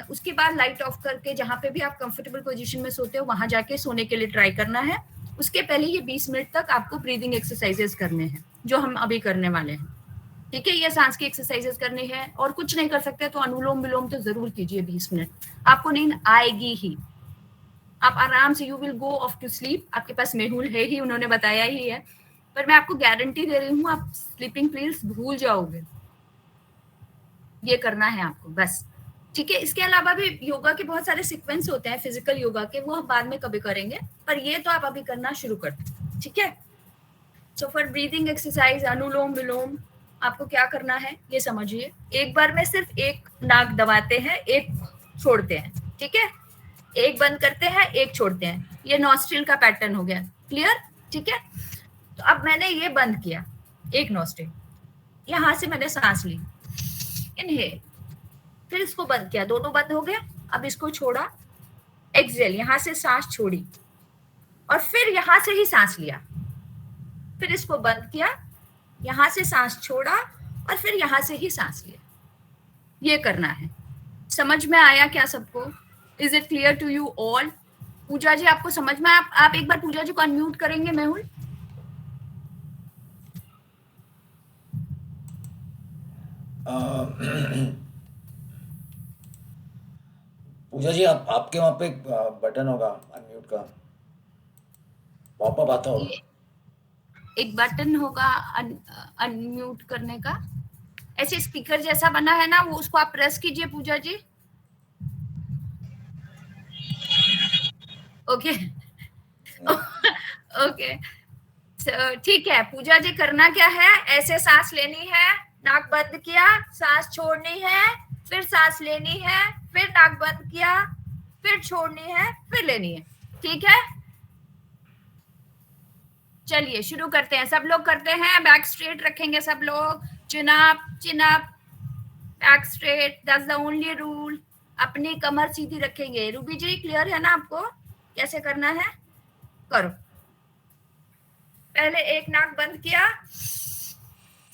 उसके बाद लाइट ऑफ करके जहाँ पे भी आप कंफर्टेबल पोजीशन में सोते हो वहां जाके सोने के लिए ट्राई करना है। उसके पहले ये 20 मिनट तक आपको ब्रीदिंग एक्सरसाइजेस करने हैं जो हम अभी करने वाले हैं। ठीक है, ये सांस की एक्सरसाइजेस करनी है और कुछ नहीं कर सकते तो अनुलोम विलोम तो जरूर कीजिए 20 मिनट, आपको नींद आएगी ही, आप आराम से you will go off to sleep. आपके पास मेहुल है ही, उन्होंने बताया ही है, पर मैं आपको गारंटी दे रही हूँ आप स्लीपिंग पिल्स भूल जाओगे। ये करना है आपको बस। ठीक है, इसके अलावा भी योगा के बहुत सारे सीक्वेंस होते हैं फिजिकल योगा के, वो हम बाद में कभी करेंगे, पर ये तो आप अभी करना शुरू कर दो। ठीक है, सो फॉर ब्रीदिंग एक्सरसाइज अनुलोम विलोम आपको क्या करना है ये समझिए। एक बार में सिर्फ एक नाक दबाते हैं, एक छोड़ते हैं। ठीक है, एक बंद करते हैं, एक छोड़ते हैं, ये नॉस्ट्रिल का पैटर्न हो गया। क्लियर? ठीक है, तो अब मैंने ये बंद किया, एक नॉस्ट्रिल, यहां से मैंने सांस ली, इनहेल, फिर इसको बंद किया, दोनों बंद हो गया। अब इसको छोड़ा, एक्सहेल, यहां से सांस छोड़ी और फिर यहां से ही सांस लिया, फिर इसको बंद किया, यहां से सांस छोड़ा और फिर यहां से ही सांस लिया। ये करना है। समझ में आया क्या सबको? Is it clear to you all? Pooja ji आपको समझ में? आप एक बार पूजा जी को अनम्यूट करेंगे मेहुल? पूजा जी आपके वहाँ पे बटन होगा अनम्यूट का, पॉपअप आता होगा। एक बटन होगा अनम्यूट करने का, ऐसे स्पीकर जैसा बना है ना, वो उसको आप प्रेस कीजिए पूजा जी। ओके ओके, ठीक है पूजा जी, करना क्या है, ऐसे सांस लेनी है, नाक बंद किया, सांस छोड़नी है, फिर सांस लेनी है, फिर नाक बंद किया, फिर छोड़नी है, फिर लेनी है। ठीक है, चलिए शुरू करते हैं। सब लोग करते हैं, बैक स्ट्रेट रखेंगे सब लोग, चिन up, back straight, that's the only rule. अपनी कमर सीधी रखेंगे। रूबी जी क्लियर है ना आपको कैसे करना है? करो। पहले एक नाक बंद किया,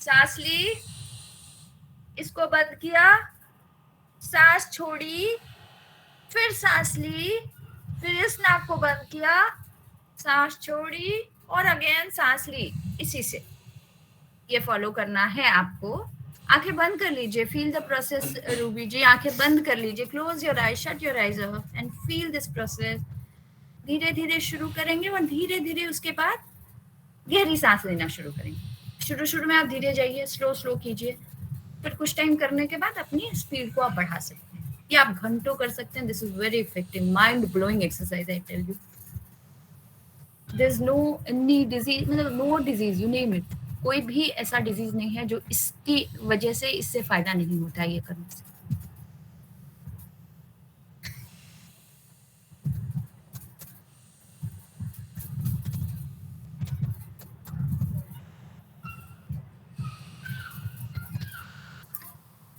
सांस ली, इसको बंद किया, सांस छोड़ी, फिर सांस ली, फिर इस नाक को बंद किया, सांस छोड़ी और अगेन सांस ली। इसी से ये फॉलो करना है आपको। आंखें बंद कर लीजिए, फील द प्रोसेस। रूबी जी आंखें बंद कर लीजिए, close your eyes, shut your eyes of and feel this process. धीरे धीरे शुरू करेंगे और धीरे धीरे उसके बाद गहरी सांस लेना शुरू करेंगे। शुरू में आप धीरे जाइए, स्लो कीजिए, फिर कुछ टाइम करने के बाद अपनी स्पीड को आप बढ़ा सकते हैं। ये आप घंटों कर सकते हैं। This is very effective, mind blowing exercise, I tell you. There is no any disease, मतलब no disease, you name it, कोई भी ऐसा डिजीज नहीं है जो इसकी वजह से, इससे फायदा नहीं होता ये करने से।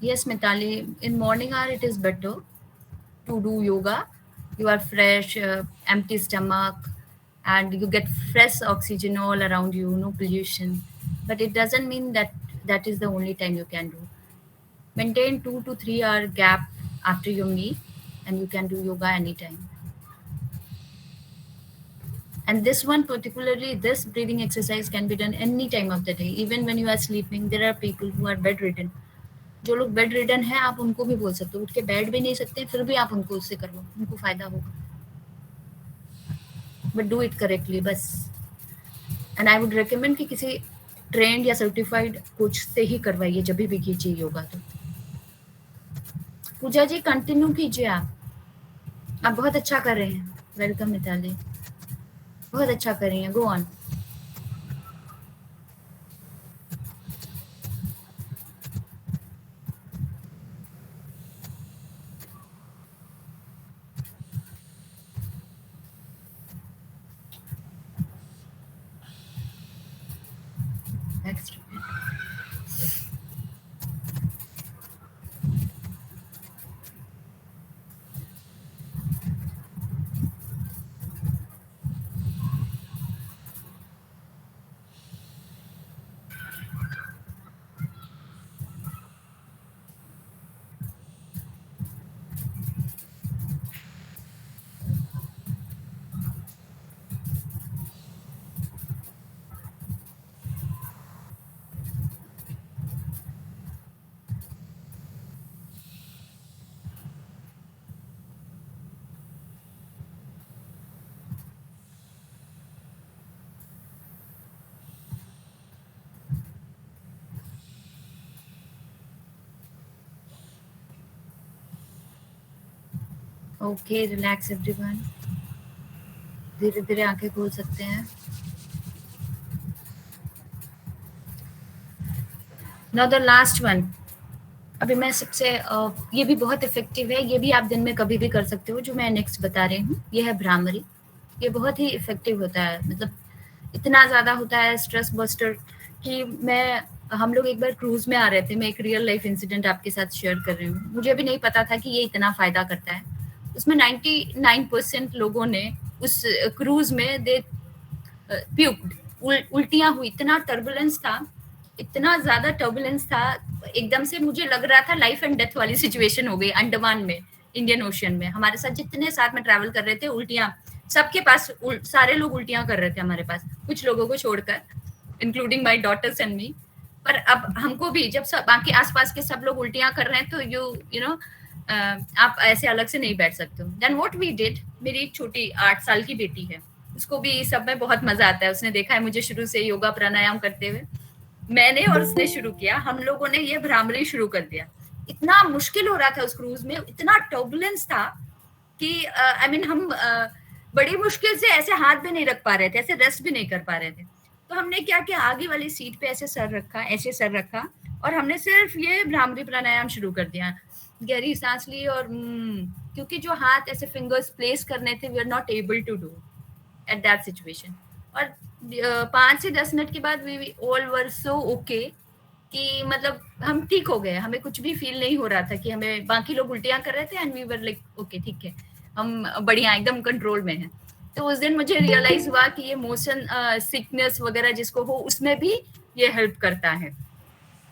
Yes, Mitali, in morning hour it is better to do yoga. You are fresh, empty stomach, and you get fresh oxygen all around you, no pollution. But it doesn't mean that that is the only time you can do. Maintain 2 to 3 hour gap after your meal, and you can do yoga anytime. And this one particularly, this breathing exercise can be done any time of the day, even when you are sleeping. There are people who are bedridden. जो लोग bed ridden है आप उनको भी बोल सकते हो, उठ के बैठ भी नहीं सकते, फिर भी आप उनको उससे करवाओ, उनको फायदा होगा। बट डू इट करेक्टली बस। एंड आई वुड रिकमेंड कि किसी ट्रेंड या सर्टिफाइड कोच से ही करवाइए जब भी कीजिए योगा। तो पूजा जी कंटिन्यू कीजिए, आप बहुत अच्छा कर रहे हैं। वेलकम मिताली, बहुत अच्छा कर रही हैं, go on. Next. Okay, relax everyone, धीरे धीरे आंखें खोल सकते हैं। Now the last one. अभी मैं सबसे ये भी बहुत इफेक्टिव है, ये भी आप दिन में कभी भी कर सकते हो, जो मैं नेक्स्ट बता रही हूँ। ये है भ्रामरी। ये बहुत ही इफेक्टिव होता है, मतलब इतना ज़्यादा होता है स्ट्रेस बस्टर कि हम लोग एक बार क्रूज में आ रहे थे। मैं एक रियल लाइफ इंसिडेंट आपके साथ शेयर कर रही हूँ। मुझे भी नहीं पता था कि ये इतना फ़ायदा करता है। उसमें 99% लोगों ने उस क्रूज में दे प्यूक्ड, उल्टियाँ हुई। इतना टर्बुलेंस था, इतना ज़्यादा टर्बुलेंस था, एकदम से मुझे लग रहा था लाइफ एंड डेथ वाली सिचुएशन हो गई। अंडमान में, इंडियन ओशन में हमारे साथ जितने साथ में ट्रैवल कर रहे थे, उल्टियाँ सबके पास, सारे लोग उल्टियाँ कर रहे थे हमारे पास, कुछ लोगों को छोड़कर, including my daughters and me. पर अब हमको भी, जब सब बाकी आसपास के सब लोग उल्टियाँ कर रहे हैं, तो यू नो आप ऐसे अलग से नहीं बैठ सकते हो। देन व्हाट वी डिड, मेरी एक छोटी 8 साल की बेटी है, उसको भी सब में बहुत मजा आता है। उसने देखा है मुझे शुरू से योगा प्राणायाम करते हुए, मैंने और उसने शुरू किया। हम लोगों ने ये भ्रामरी शुरू कर दिया। इतना मुश्किल हो रहा था उस क्रूज में, इतना टर्बुलेंस था कि आई मीन हम बड़ी मुश्किल से ऐसे हाथ भी नहीं रख पा रहे थे, ऐसे रेस्ट भी नहीं कर पा रहे थे। तो हमने क्या किया, आगे वाली सीट पे ऐसे सर रखा, ऐसे सर रखा, और हमने सिर्फ ये भ्रामरी प्राणायाम शुरू कर दिया। गहरी सांस ली और क्योंकि जो हाथ ऐसे फिंगर्स प्लेस करने थे, we are not able to do at that situation. और 5 से 10 मिनट के बाद we all were so okay कि मतलब हम ठीक हो गए। हमें कुछ भी फील नहीं हो रहा था कि हमें, बाकी लोग उल्टियाँ कर रहे थे and we were like okay, ठीक है, हम बढ़िया एकदम कंट्रोल में हैं। तो उस दिन मुझे रियलाइज हुआ कि ये मोशन सिकनेस वगैरह जिसको हो, उसमें भी ये हेल्प करता है,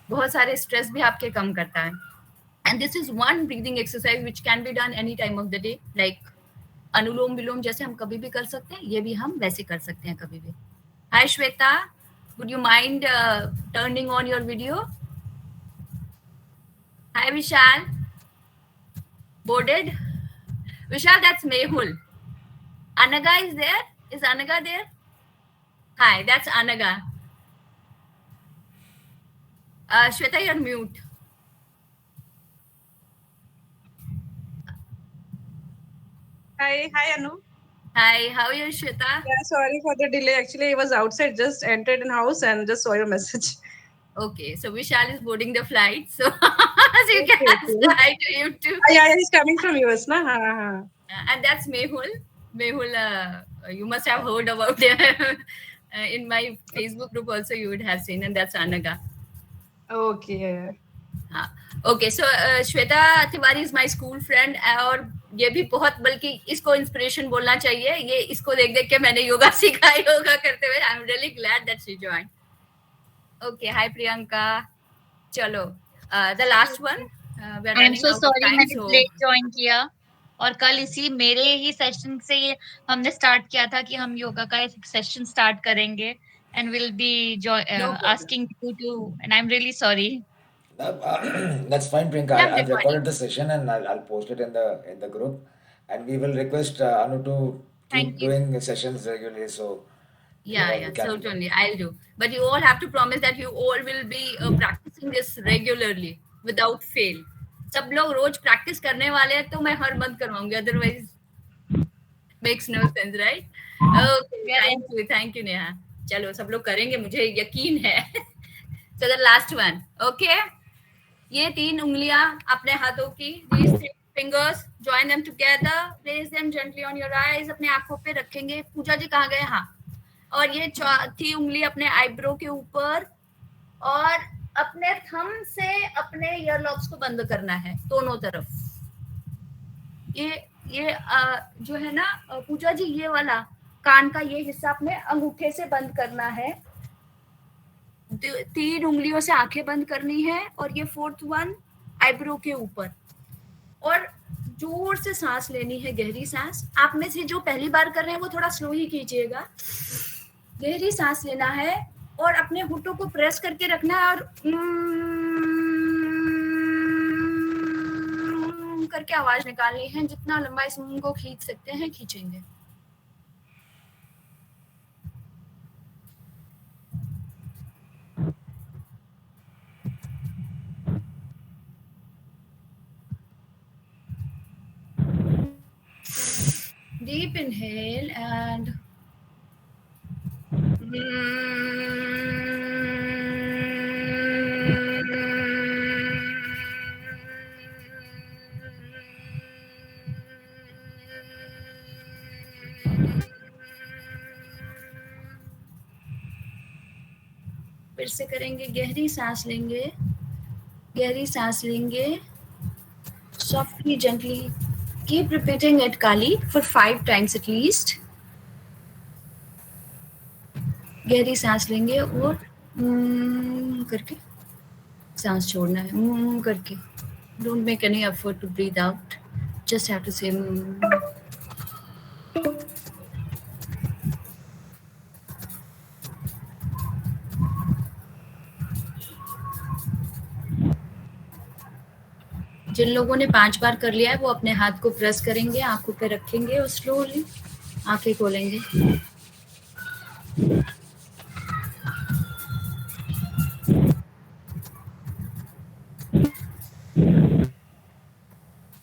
बहुत सारे स्ट्रेस भी आपके कम करता है। And this is one breathing exercise which can be done any time of the day, like anulom vilom जैसे हम कभी भी कर सकते हैं, ये भी हम वैसे कर सकते हैं कभी भी। हाय Shweta, would you mind turning on your video? Hi Vishal, boarded? Vishal, that's Mehul. Anaga is there? Is Anaga there? Hi, that's Anaga. Shweta, you're mute. Hi Anu. Hi, how are you, Shweta? Yeah, sorry for the delay. Actually, I was outside, just entered in house and just saw your message. Okay, so Vishal is boarding the flight, so, so you can say hi to you too. Yeah, he's coming from US, na? And that's Mehul. Mehul, you must have heard about it. In my Facebook group also you would have seen, and that's Anaga. Okay. Yeah. Okay, so Shweta Tiwari is my school friend, और ये भी बहुत, बल्कि इसको inspiration बोलना चाहिए। ये इसको देख देख के मैंने योगा सीखा, योगा करते हुए। I am really glad that she joined. Okay, hi Priyanka. चलो, the last one, we are running out of time, so late join किया, और कल इसी मेरे ही सेशन से ये हमने स्टार्ट किया था कि हम योगा का एक सेशन स्टार्ट करेंगे, and will be asking you to, and I am really sorry. That's fine, Priyanka. I've recorded the session and I'll post it in the group, and we will request Anu to keep doing sessions regularly. So yeah, certainly I'll do. But you all have to promise that you all will be practicing this regularly without fail. सब लोग रोज practice करने वाले हैं, तो मैं हर month करवाऊंगी, otherwise makes no sense, right? Okay, thank you Neha. चलो, सब लोग करेंगे, मुझे यकीन है। So the last one, okay? ये 3 उंगलियां अपने हाथों की, these 3 fingers, join them together, place them gently on your eyes, अपने आंखों पे रखेंगे। पूजा जी कहाँ गए? हाँ। और ये चौथी उंगली अपने आईब्रो के ऊपर, और अपने थंब से अपने ईयर लॉब्स को बंद करना है दोनों तरफ। ये जो है ना पूजा जी, ये वाला कान का ये हिस्सा अपने अंगूठे से बंद करना है। 3 उंगलियों से आंखें बंद करनी है, और ये 4th वन आईब्रो के ऊपर, और जोर से सांस लेनी है, गहरी सांस। आप में से जो पहली बार कर रहे हैं वो थोड़ा स्लो ही कीजिएगा। गहरी सांस लेना है और अपने होठों को प्रेस करके रखना है, और करके आवाज निकालनी है। जितना लंबा इस मुंह को खींच सकते हैं खींचेंगे। deep inhale and फिर से करेंगे, गहरी सांस लेंगे, गहरी सांस लेंगे, softly, gently. Keep repeating it, Kali, for 5 times at least. गहरी सांस लेंगे और करके सांस छोड़ना है, करके. Don't make any effort to breathe out. Just have to say जिन लोगों ने 5 बार कर लिया है वो अपने हाथ को प्रेस करेंगे, आंखों पे रखेंगे और स्लोली आंखें खोलेंगे.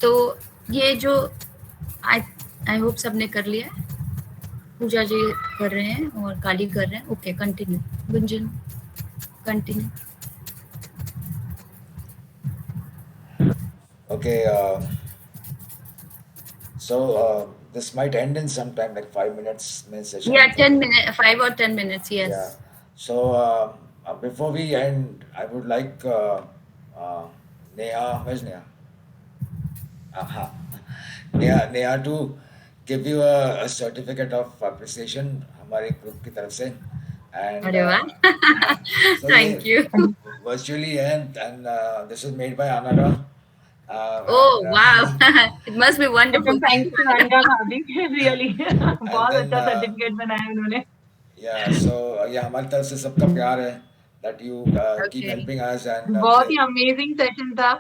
तो ये जो आई होप सबने कर लिया है. पूजा जी कर रहे हैं और काली कर रहे हैं. Okay, continue. Gunjan, continue. Okay, so this might end in some time, like 5 minutes main session. Yeah, 10 minutes, 5 or 10 minutes, yes. Yeah. So before we end, I would like Neha, where's Neha? Neha to give you a certificate of appreciation हमारे group की तरफ से. And अरे वाह. so Thank you. virtually and this is made by Anara. Oh, wow. It must be wonderful. Thank you अनगा भाभी, really. बहुत then, अच्छा सर्टिफिकेट बनाया उन्होंने. Yeah, so ये हमारी तरफ से सबका प्यार है that you keep Okay. helping us and बहुत ही अमेजिंग सेशन था.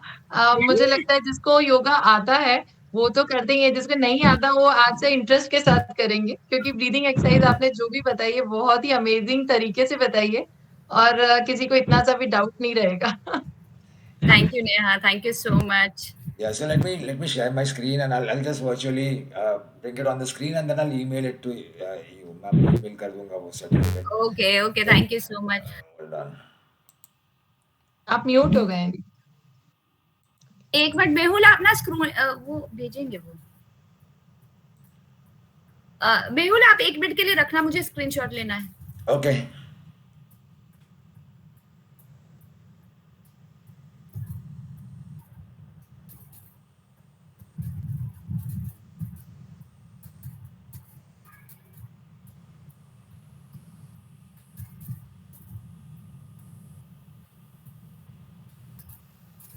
मुझे लगता है जिसको योगा आता है वो तो करते ही है, जिसको नहीं आता वो आज से इंटरेस्ट के साथ करेंगे, क्योंकि ब्रीदिंग एक्सरसाइज आपने जो भी बताई है बहुत ही अमेजिंग तरीके से बताई है और किसी को इतना सा भी डाउट नहीं रहेगा. Thank you, Neha. Thank you so much. yeah, so let me share my screen and I'll just virtually bring it on the screen and then I'll email it to you. मैं आपको email कर दूंगा वो certificate. Okay, okay. Thank you so much. Hold on. आप mute हो गए हैं. एक मिनट, मेहुल आप ना स्क्रोल वो भेजेंगे वो. मेहुल आप 1 मिनट के लिए रखना, मुझे स्क्रीनशॉट लेना है. Okay.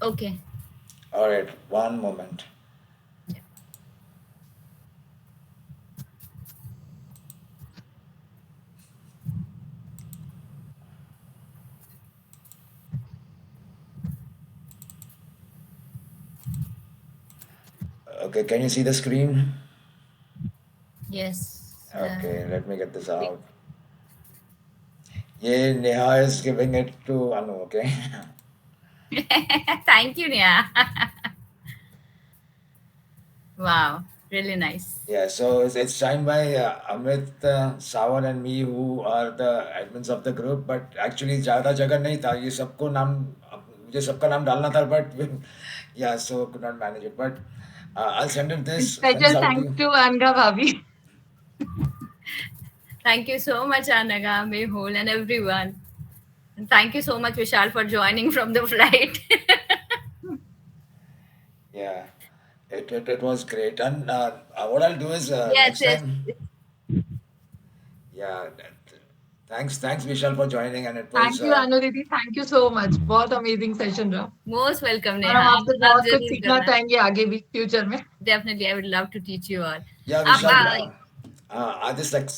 Okay. All right, one moment. Okay, can you see the screen? Yes. Okay, let me get this out. Yeah, Neha is giving it to Anu, okay? Thank you, Neha. Wow, really nice. Yeah, so it's signed by Amit, Sawan and me who are the admins of the group, but actually ज़्यादा जगह नहीं था, ये सबको नाम मुझे सबका नाम डालना था, but yeah, so could not manage it, but I'll send it this. Special thanks to Anaga भाभी. Thank you so much, Anaga, Mehul, and everyone. And thank you so much, Vishal, for joining from the flight. Yeah, it was great, and what I'll do is Yes, next yes. time. Yeah, thanks Vishal for joining, and it was. Thank you Anu didi, thank you so much. बहुत amazing session रहा Most welcome, और हम Neha. आपसे आप बहुत कुछ जरूर सीखना करना. चाहेंगे आगे भी फ्यूचर में. Definitely, I would love to teach you all. Yeah, आप, Vishal,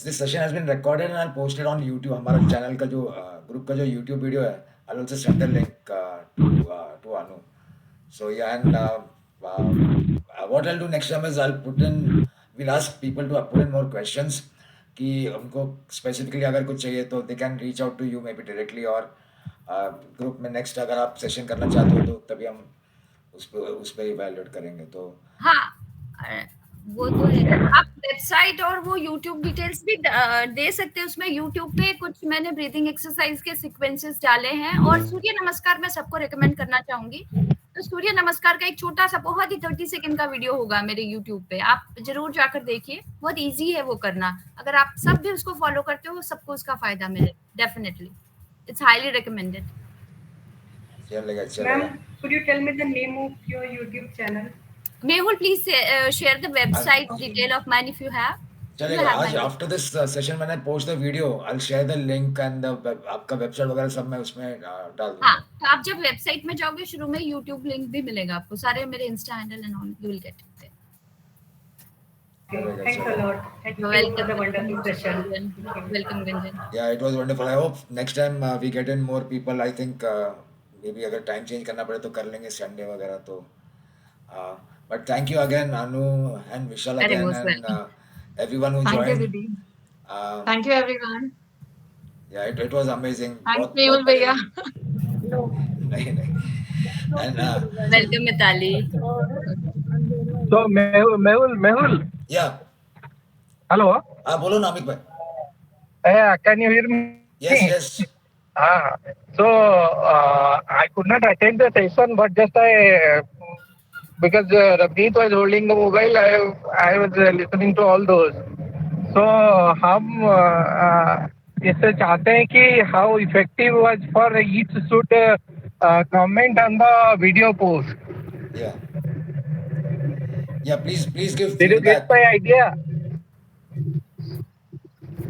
this session has been recorded and I'll post it on YouTube. हमारा चैनल का जो ग्रुप का जो YouTube वीडियो है, I'll also send the link to Anu. So yeah, and what I'll do next time is we'll ask people to put in more questions कि उनको specifically अगर कुछ चाहिए तो they can reach out to you maybe directly और group में next अगर आप सेशन करना चाहते हो तो तभी हम उस पे evaluate करेंगे तो. हाँ, वो तो है. आप वेबसाइट और वो यूट्यूब डिटेल्स भी दे सकते हैं उसमें। यूट्यूब पे कुछ मैंने ब्रीदिंग एक्सरसाइज के सीक्वेंसेस डाले हैं, और सूर्य नमस्कार मैं सबको रेकमेंड करना चाहूंगी। तो सूर्य नमस्कार का एक छोटा सा बहुत ही 30 सेकंड का वीडियो होगा मेरे यूट्यूब पे, आप जरूर जाकर देखिए, बहुत इजी है वो करना। अगर आप सब भी उसको फॉलो करते हो, सबको उसका फायदा मिले, डेफिनेटली इट्स हाईली रिकमेंडेड। चलेगा Ma'am, चलेगा। could you tell me the name of your YouTube channel? Mehul, please share the website detail of mine if you have. You चलेगा। have आज my आफ्टर दिस सेशन मैंने post the video, I will share the link and आपका website वगैरह सब मैं उसमें डाल हाँ, दूंगा। तो आप जब वेबसाइट में जाओगे शुरू में यूट्यूब लिंक भी मिलेगा आपको, सारे मेरे Insta handle and all you will get it. चलेगा Thanks a चलेगा। lot. Thank You're you for welcome. the wonderful session. Welcome, Gunjan. Yeah, it was wonderful. I hope next time we get in more people. I think maybe अगर time change करना पड़े तो कर लेंगे Sunday वगैरह तो। But thank you again, Anu and Vishal Very again, most and welcome. everyone who Thank you, joined. Didi. Um, Thank you, everyone. yeah, it was amazing. Thanks, बहुत Mehul बहुत भैया. नहीं नहीं। And Welcome, Mitali. So Mehul, yeah, hello. बोलो ना अमित भाई। Can you hear me? Yes yes. So I could not attend the session, but just because Ravneet was holding the mobile, I was listening to all those. So हम इससे चाहते हैं कि how effective was for each should comment on the video post. Yeah. Yeah, please give Did you get feedback. my idea?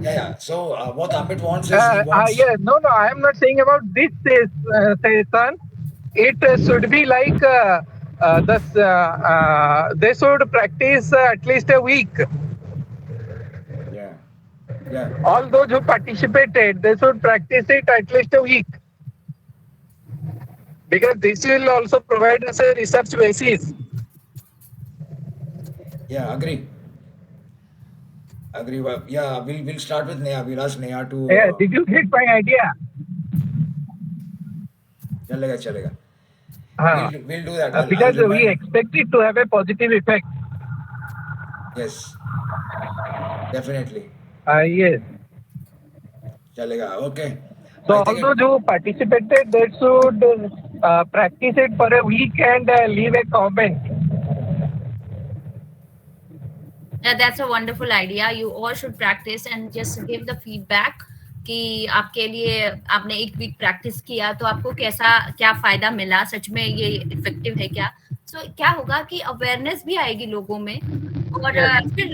Yeah. So what Amit wants is he wants. Yeah, no, I am not saying about this session. It should be like they should practice at least a week. Yeah. Yeah. All those who participated, they should practice it at least a week. Because this will also provide us a research basis. Yeah, agree. Well, yeah, we'll start with Neha. We'll ask Neha to. Yeah, did you get my idea? चलेगा. We'll do that. Because I'll we expect it to have a positive effect. Yes. Definitely. Yes. चलेगा. Okay. So I all think those who participated, they should practice it for a week and leave a comment. Yeah, that's a wonderful idea. You all should practice and just give the feedback कि आपके लिए आपने एक week practice किया तो आपको कैसा क्या फायदा मिला, सच में ये इफेक्टिव है क्या। सो क्या होगा कि अवेयरनेस भी आएगी लोगों में, और फिर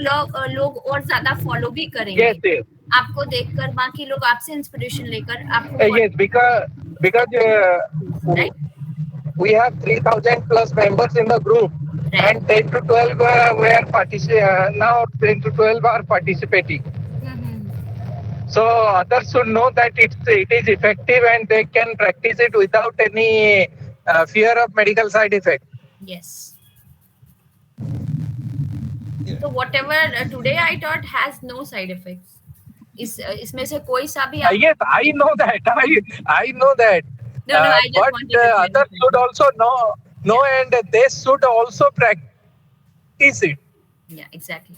लोग और ज्यादा फॉलो भी करेंगे। Yes. आपको देखकर बाकी लोग आपसे इंस्पिरेशन लेकर आपको Yes, because right? we have 3,000 plus members in the group, Right. and 10 to 12 now 10 to 12 are participating. So others should know that it is effective and they can practice it without any fear of medical side effect. Yes. Yeah. So whatever today I taught has no side effects. इसमें से कोई सा भी Yes, I know that. I know that. No, I just but wanted to clarify. others should also know, and they should also practice it. Yeah, exactly.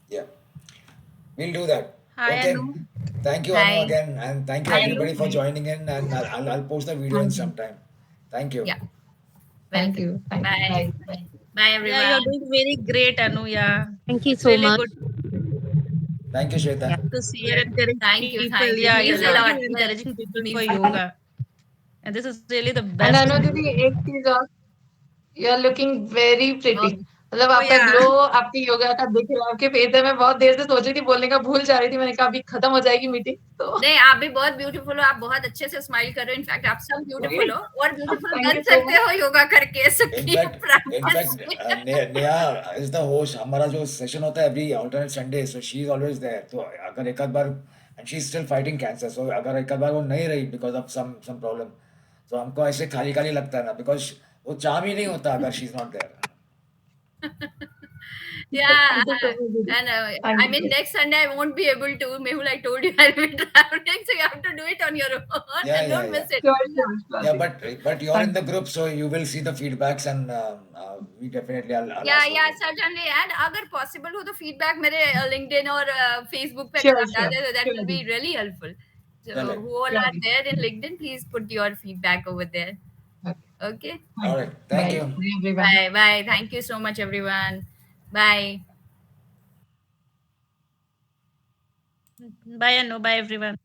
Yeah. We'll do that. Hi, Okay. Anu. Thank you, Hi. Anu, again, and thank you Hi, everybody Anu. for joining in. And I'll post the video in some time. Thank you. Yeah. Thank you. Bye. Bye. Bye, everyone. Yeah, you're doing very great, Anu. Yeah. Thank you It's so really much. good Thank you, Shweta. to see and encourage Thank you, people. thank you. Yeah, Means you're a lot. really encouraging people for Means- yoga. And this is really the And best. Anu Didi, एक चीज और, you are looking very pretty. Oh. मतलब आपका yeah. Glow आपकी योगा का दिख रहा है आपके फेस है। मैं बहुत देर से सोच रही थी, बोलने का भूल जा रही थी। मैंने कहा अभी खत्म हो जाएगी मीटिंग तो नहीं, आप भी बहुत ब्यूटीफुल हो, आप बहुत अच्छे से स्माइल कर रहे हो। इनफैक्ट आप सब ब्यूटीफुल हो और ब्यूटीफुल Thank बन you so सकते हो योगा करके। So In keep fact, practicing. Neha is the host. हमारा जो सेशन होता है every alternate Sunday, so she is always there. तो अगर एक आध बार, and she is still fighting cancer, so अगर एक आध बार वो नहीं रही because of some problem, तो हमको ऐसे खाली खाली लगता है ना, because वो चार्म ही नहीं होता अगर she is not there. Yeah, Thank you so much, Didi. and Thank I you. mean next Sunday I won't be able to. Mehul, I told you I'll be traveling, so you have to do it on your own Yeah, and yeah, don't yeah. miss it. Sure. Yeah, but you're in Thank the group, so you will see the feedbacks, and we definitely I'll Yeah, ask yeah, you. certainly. And अगर possible हो तो feedback मेरे LinkedIn और Facebook पे Sure, अगर आप sure. डाल दे, that will be Sure. really helpful. So Chale. who all Sure. are there in LinkedIn, please put your feedback over there. Okay. Okay. All right. Thank you. Bye, everyone. Bye, bye. Thank you so much, everyone. Bye. Bye, Anu. Bye, everyone.